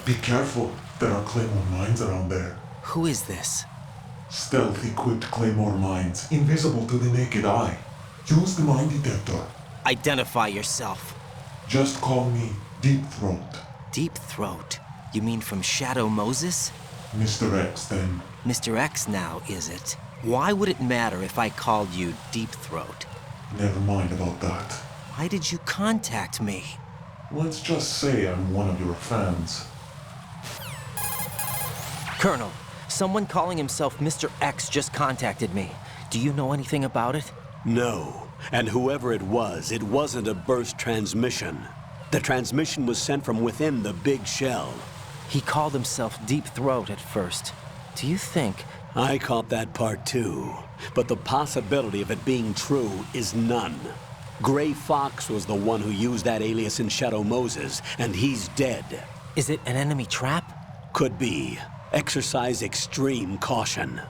Be careful, there are claymore mines around there. Who is this? Stealth-equipped claymore mines, invisible to the naked eye. Use the mine detector. Identify yourself. Just call me Deep Throat. Deep Throat? You mean from Shadow Moses? Mr. X, then. Mr. X now, is it? Why would it matter if I called you Deep Throat? Never mind about that. Why did you contact me? Let's just say I'm one of your fans. Colonel, someone calling himself Mr. X just contacted me. Do you know anything about it? No. And whoever it wasn't a burst transmission. The transmission was sent from within the big shell. He called himself Deep Throat at first. Do you think... I caught that part too. But the possibility of it being true is none. Gray Fox was the one who used that alias in Shadow Moses, and he's dead. Is it an enemy trap? Could be. Exercise extreme caution.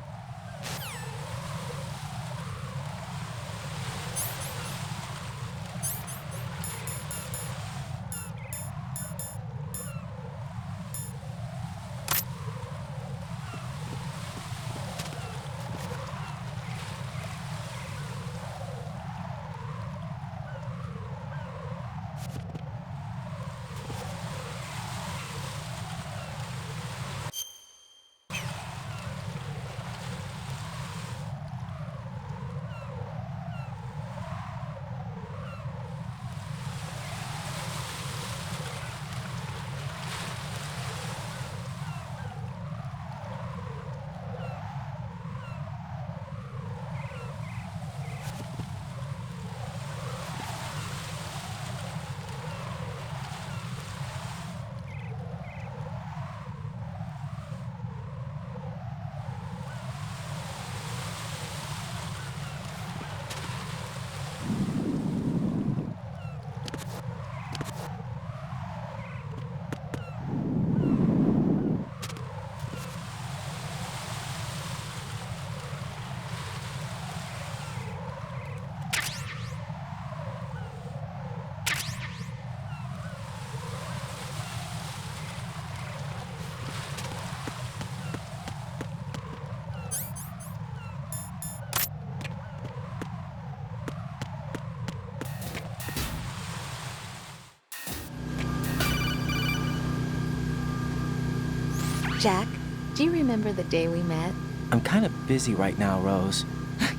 Jack, do you remember the day we met? I'm kind of busy right now, Rose.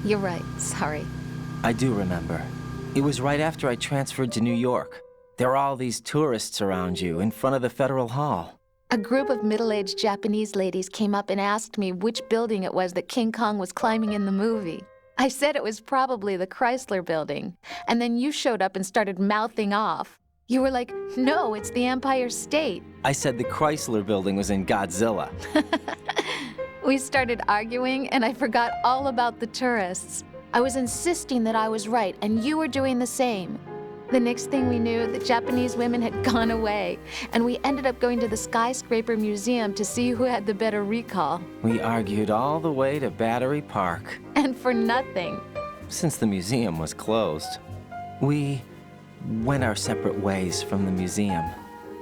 You're right, sorry. I do remember. It was right after I transferred to New York. There were all these tourists around you in front of the Federal Hall. A group of middle-aged Japanese ladies came up and asked me which building it was that King Kong was climbing in the movie. I said it was probably the Chrysler Building, and then you showed up and started mouthing off. You were like, no, it's the Empire State. I said the Chrysler Building was in Godzilla. We started arguing, and I forgot all about the tourists. I was insisting that I was right, and you were doing the same. The next thing we knew, the Japanese women had gone away, and we ended up going to the Skyscraper Museum to see who had the better recall. We argued all the way to Battery Park. And for nothing. Since the museum was closed, we went our separate ways from the museum.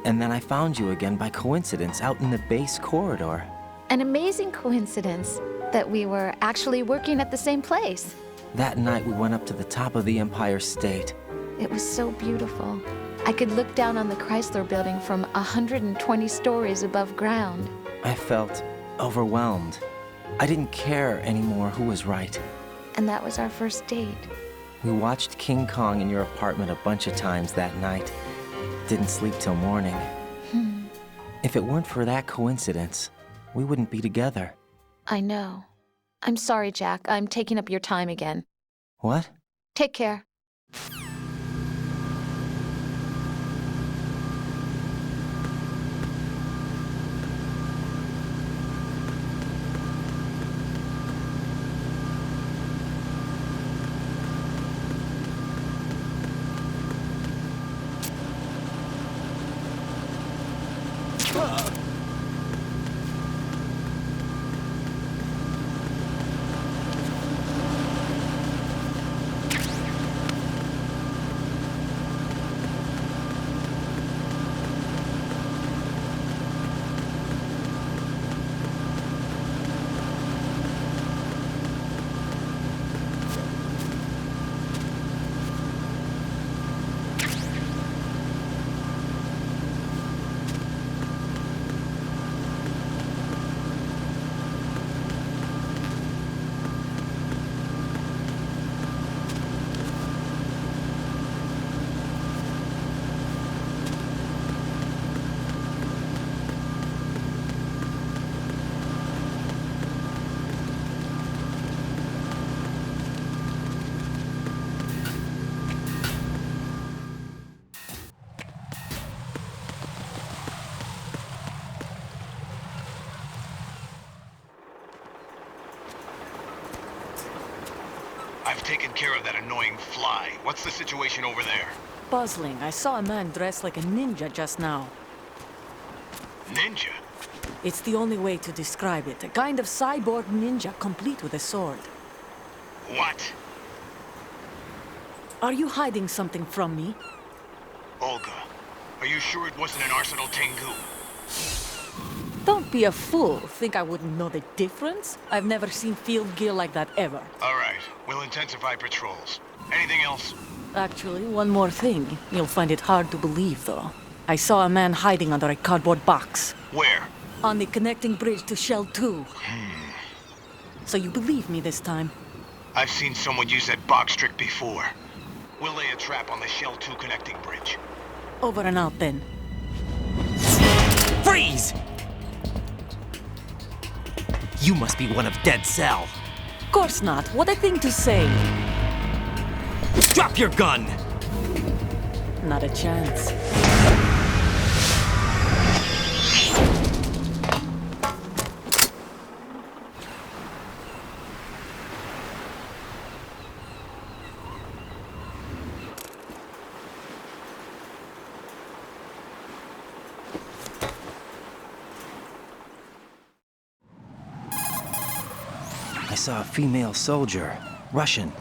And then I found you again by coincidence out in the base corridor. An amazing coincidence that we were actually working at the same place. That night we went up to the top of the Empire State. It was so beautiful. I could look down on the Chrysler Building from 120 stories above ground. I felt overwhelmed. I didn't care anymore who was right. And that was our first date. We watched King Kong in your apartment a bunch of times that night. Didn't sleep till morning. If it weren't for that coincidence, we wouldn't be together. I know. I'm sorry, Jack. I'm taking up your time again. What? Take care. I've taken care of that annoying fly. What's the situation over there? Puzzling. I saw a man dressed like a ninja just now. Ninja? It's the only way to describe it. A kind of cyborg ninja, complete with a sword. What? Are you hiding something from me? Olga, are you sure it wasn't an Arsenal Tengu? Don't be a fool. Think I wouldn't know the difference? I've never seen field gear like that ever. All right, we'll intensify patrols. Anything else? Actually, one more thing. You'll find it hard to believe, though. I saw a man hiding under a cardboard box. Where? On the connecting bridge to Shell 2. So you believe me this time? I've seen someone use that box trick before. We'll lay a trap on the Shell 2 connecting bridge. Over and out, then. Freeze! You must be one of Dead Cell. Course not. What a thing to say. Drop your gun! Not a chance. I saw a female soldier. Russian.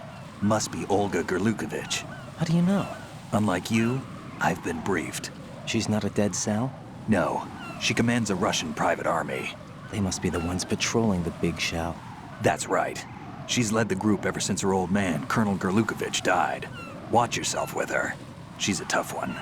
Must be Olga Gerlukovich. How do you know? Unlike you, I've been briefed. She's not a Dead Cell? No, she commands a Russian private army. They must be the ones patrolling the big shell. That's right. She's led the group ever since her old man, Colonel Gerlukovich, died. Watch yourself with her. She's a tough one.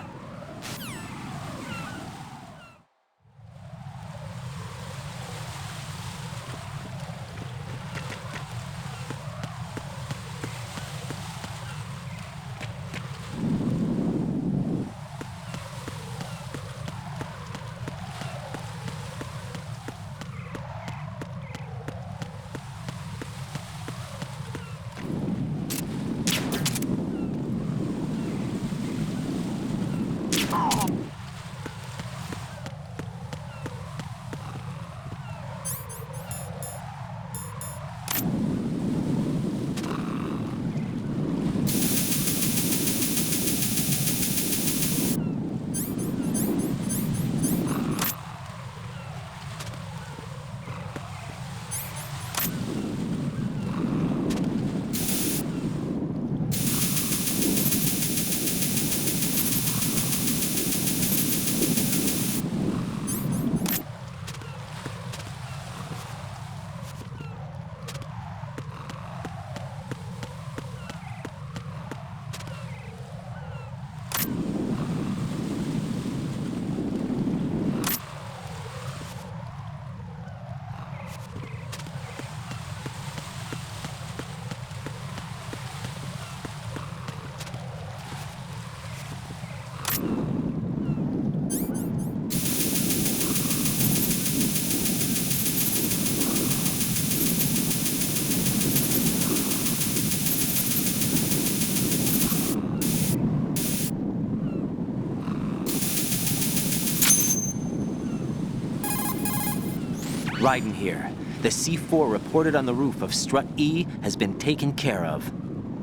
Raiden here. The C4 reported on the roof of Strut E has been taken care of.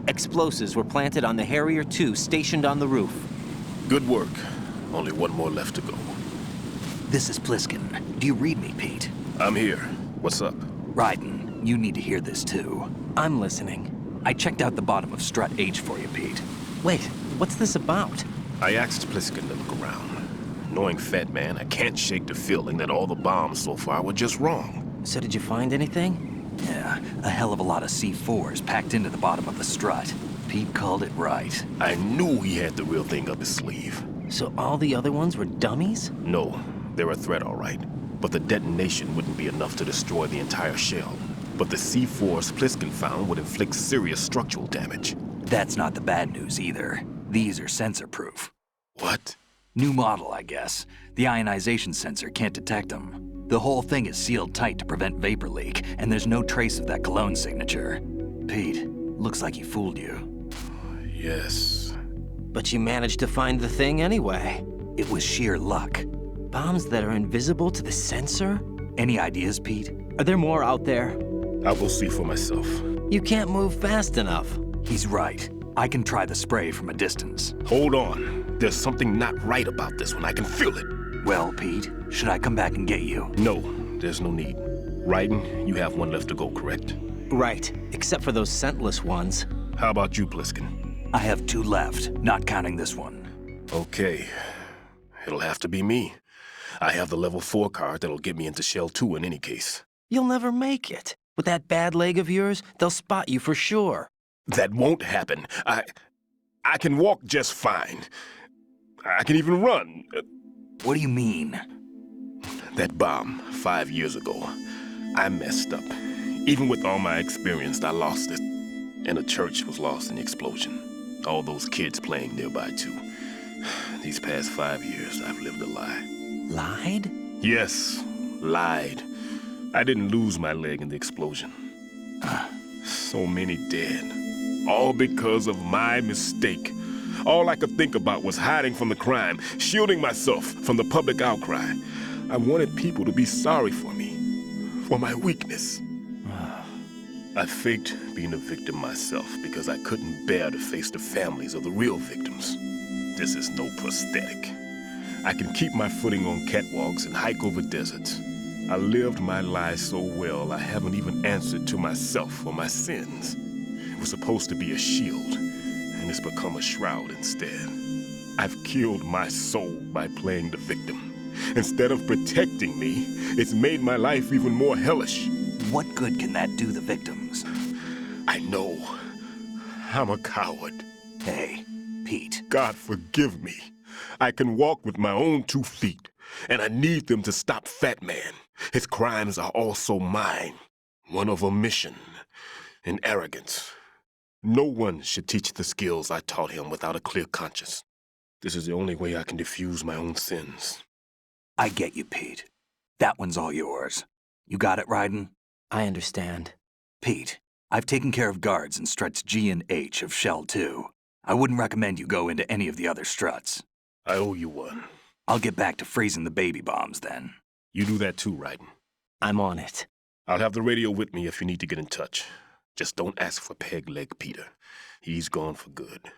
Explosives were planted on the Harrier 2 stationed on the roof. Good work. Only one more left to go. This is Pliskin. Do you read me, Pete? I'm here. What's up? Raiden, you need to hear this too. I'm listening. I checked out the bottom of Strut H for you, Pete. Wait, what's this about? I asked Pliskin to look around. Knowing Fat Man, I can't shake the feeling that all the bombs so far were just wrong. So did you find anything? Yeah, a hell of a lot of C4s packed into the bottom of the strut. Pete called it right. I knew he had the real thing up his sleeve. So all the other ones were dummies? No, they're a threat, all right. But the detonation wouldn't be enough to destroy the entire shell. But the C4s Pliskin found would inflict serious structural damage. That's not the bad news either. These are sensor-proof. What? New model, I guess. The ionization sensor can't detect them. The whole thing is sealed tight to prevent vapor leak, and there's no trace of that cologne signature. Pete, looks like he fooled you. Yes. But you managed to find the thing anyway. It was sheer luck. Bombs that are invisible to the sensor? Any ideas, Pete? Are there more out there? I'll go see for myself. You can't move fast enough. He's right. I can try the spray from a distance. Hold on. There's something not right about this one. I can feel it. Well, Pete, should I come back and get you? No, there's no need. Raiden, you have one left to go, correct? Right, except for those scentless ones. How about you, Pliskin? I have 2 left, not counting this one. Okay. It'll have to be me. I have the level 4 card that'll get me into Shell 2 in any case. You'll never make it. With that bad leg of yours, they'll spot you for sure. That won't happen. I can walk just fine. I can even run. What do you mean? That bomb 5 years ago, I messed up. Even with all my experience, I lost it. And the church was lost in the explosion. All those kids playing nearby, too. These past 5 years, I've lived a lie. Lied? Yes, lied. I didn't lose my leg in the explosion. So many dead. All because of my mistake. All I could think about was hiding from the crime, shielding myself from the public outcry. I wanted people to be sorry for me, for my weakness. I faked being a victim myself because I couldn't bear to face the families of the real victims. This is no prosthetic. I can keep my footing on catwalks and hike over deserts. I lived my life so well I haven't even answered to myself for my sins. It was supposed to be a shield, and it's become a shroud instead. I've killed my soul by playing the victim. Instead of protecting me, it's made my life even more hellish. What good can that do the victims? I know. I'm a coward. Hey, Pete. God forgive me. I can walk with my own 2 feet, and I need them to stop Fat Man. His crimes are also mine. One of omission and arrogance. No one should teach the skills I taught him without a clear conscience. This is the only way I can diffuse my own sins. I get you, Pete. That one's all yours. You got it, Raiden? I understand. Pete, I've taken care of guards in struts G and H of Shell 2. I wouldn't recommend you go into any of the other struts. I owe you one. I'll get back to freezing the baby bombs then. You do that too, Raiden. I'm on it. I'll have the radio with me if you need to get in touch. Just don't ask for Peg Leg Peter. He's gone for good.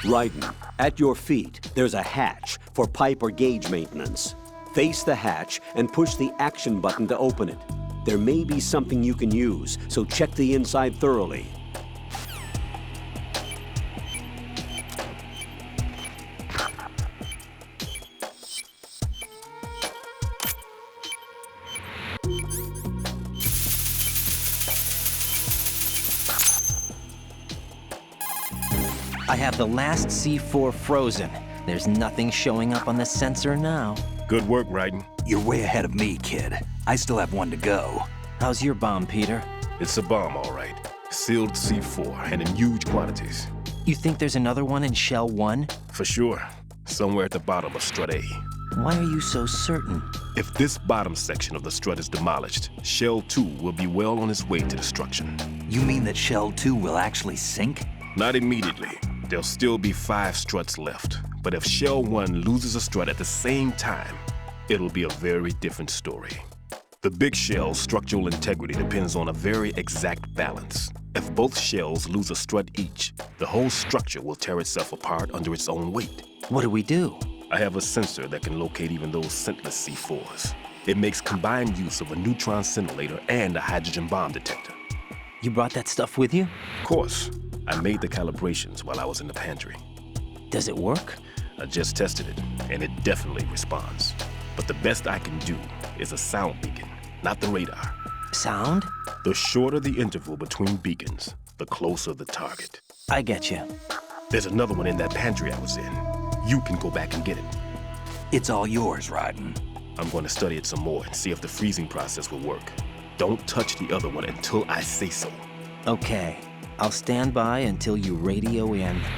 Raiden, at your feet, there's a hatch for pipe or gauge maintenance. Face the hatch and push the action button to open it. There may be something you can use, so check the inside thoroughly. I have the last C4 frozen. There's nothing showing up on the sensor now. Good work, Raiden. You're way ahead of me, kid. I still have one to go. How's your bomb, Peter? It's a bomb, all right. Sealed C4 and in huge quantities. You think there's another one in Shell 1? For sure. Somewhere at the bottom of Strut A. Why are you so certain? If this bottom section of the strut is demolished, Shell 2 will be well on its way to destruction. You mean that Shell 2 will actually sink? Not immediately. There'll still be 5 struts left. But if Shell 1 loses a strut at the same time, it'll be a very different story. The big shell's structural integrity depends on a very exact balance. If both shells lose a strut each, the whole structure will tear itself apart under its own weight. What do we do? I have a sensor that can locate even those scentless C4s. It makes combined use of a neutron scintillator and a hydrogen bomb detector. You brought that stuff with you? Of course, I made the calibrations while I was in the pantry. Does it work? I just tested it, and it definitely responds. But the best I can do is a sound beacon, not the radar. Sound? The shorter the interval between beacons, the closer the target. I get you. There's another one in that pantry I was in. You can go back and get it. It's all yours, Raiden. I'm going to study it some more and see if the freezing process will work. Don't touch the other one until I say so. Okay. I'll stand by until you radio in. Why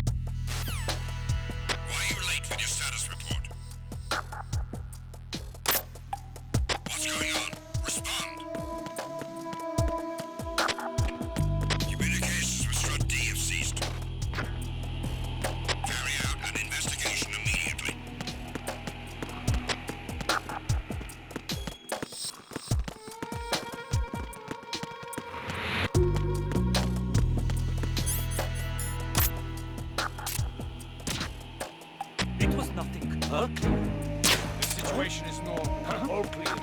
are you late with your status report? What's going on? Respond. Communications with Strut D have ceased. Carry out an investigation immediately. It was nothing. Huh? The situation is normal. All clear.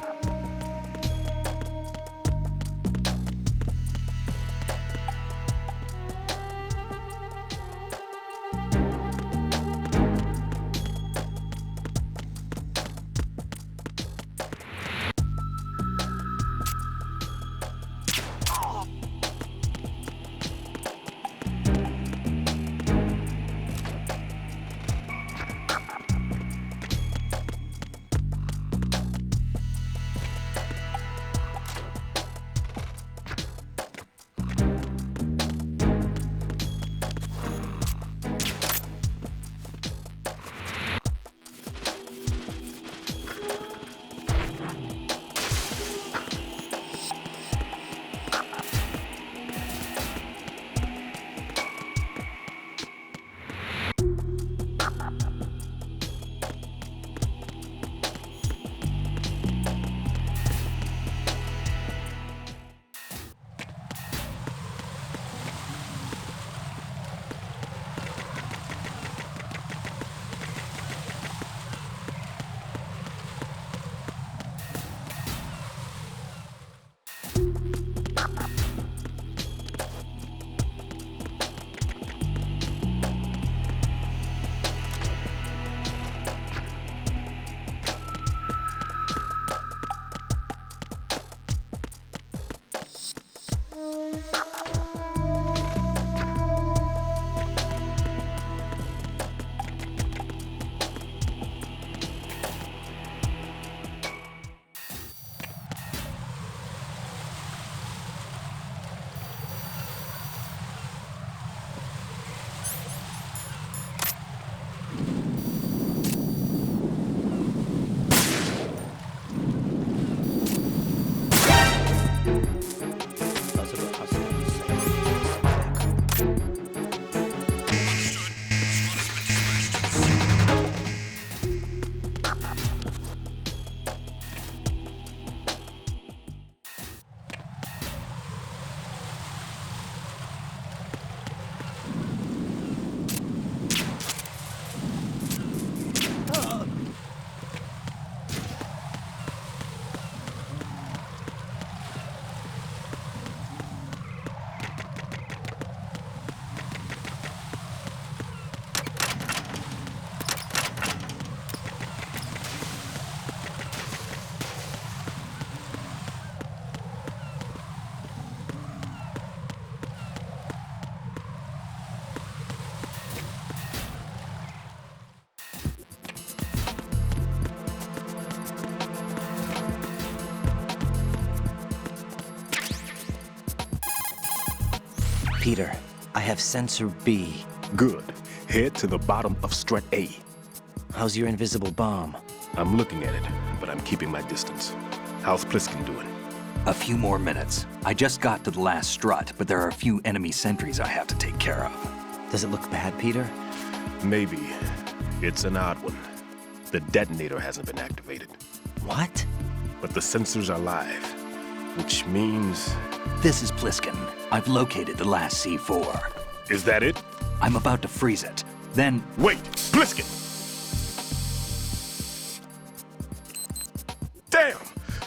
Peter, I have sensor B. Good. Head to the bottom of strut A. How's your invisible bomb? I'm looking at it, but I'm keeping my distance. How's Pliskin doing? A few more minutes. I just got to the last strut, but there are a few enemy sentries I have to take care of. Does it look bad, Peter? Maybe. It's an odd one. The detonator hasn't been activated. What? But the sensors are live, which means... This is Pliskin. I've located the last C4. Is that it? I'm about to freeze it. Then... Wait! Pliskin! Damn!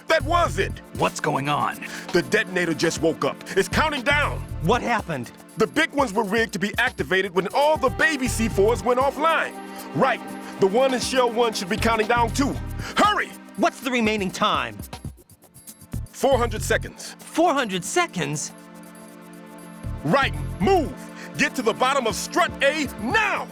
That was it! What's going on? The detonator just woke up. It's counting down! What happened? The big ones were rigged to be activated when all the baby C4s went offline. Right. The one in Shell 1 should be counting down too. Hurry! What's the remaining time? 400 seconds. 400 seconds? Right. Move! Get to the bottom of strut A now!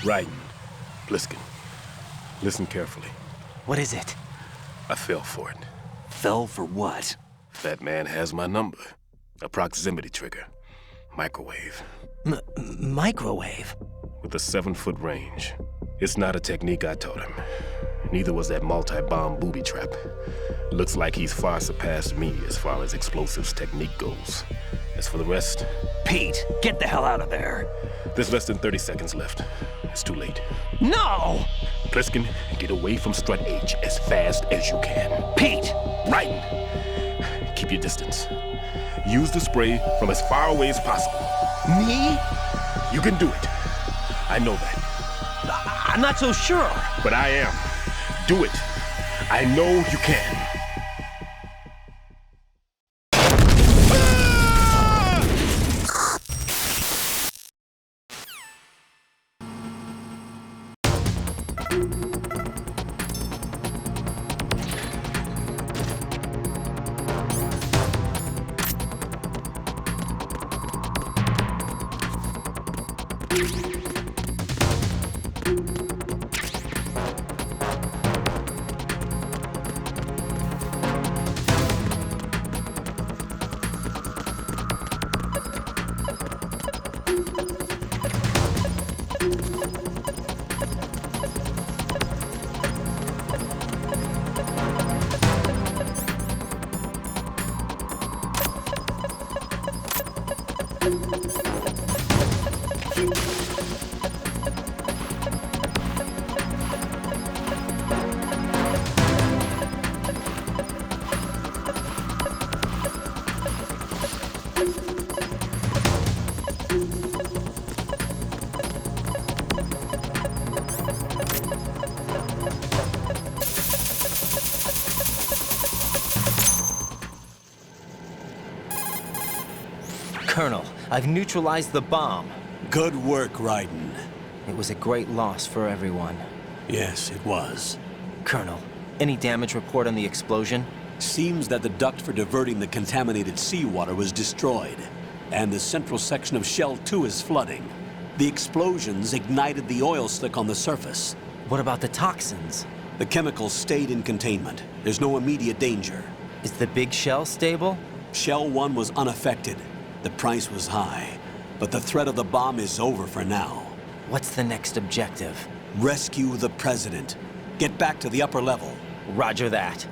Right. Pliskin. Listen carefully. What is it? I fell for it. Fell for what? That man has my number. A proximity trigger. Microwave. Microwave? With a 7-foot range. It's not a technique I taught him. Neither was that multi-bomb booby trap. Looks like he's far surpassed me as far as explosives technique goes. As for the rest... Pete, get the hell out of there. There's less than 30 seconds left. It's too late. No! Pliskin, get away from strut H as fast as you can. Pete! Right! Keep your distance. Use the spray from as far away as possible. Me? You can do it. I know that. I'm not so sure. But I am. Do it. I know you can. Colonel, I've neutralized the bomb. Good work, Raiden. It was a great loss for everyone. Yes, it was. Colonel, any damage report on the explosion? Seems that the duct for diverting the contaminated seawater was destroyed, and the central section of Shell 2 is flooding. The explosions ignited the oil slick on the surface. What about the toxins? The chemicals stayed in containment. There's no immediate danger. Is the big shell stable? Shell 1 was unaffected. The price was high, but the threat of the bomb is over for now. What's the next objective? Rescue the President. Get back to the upper level. Roger that.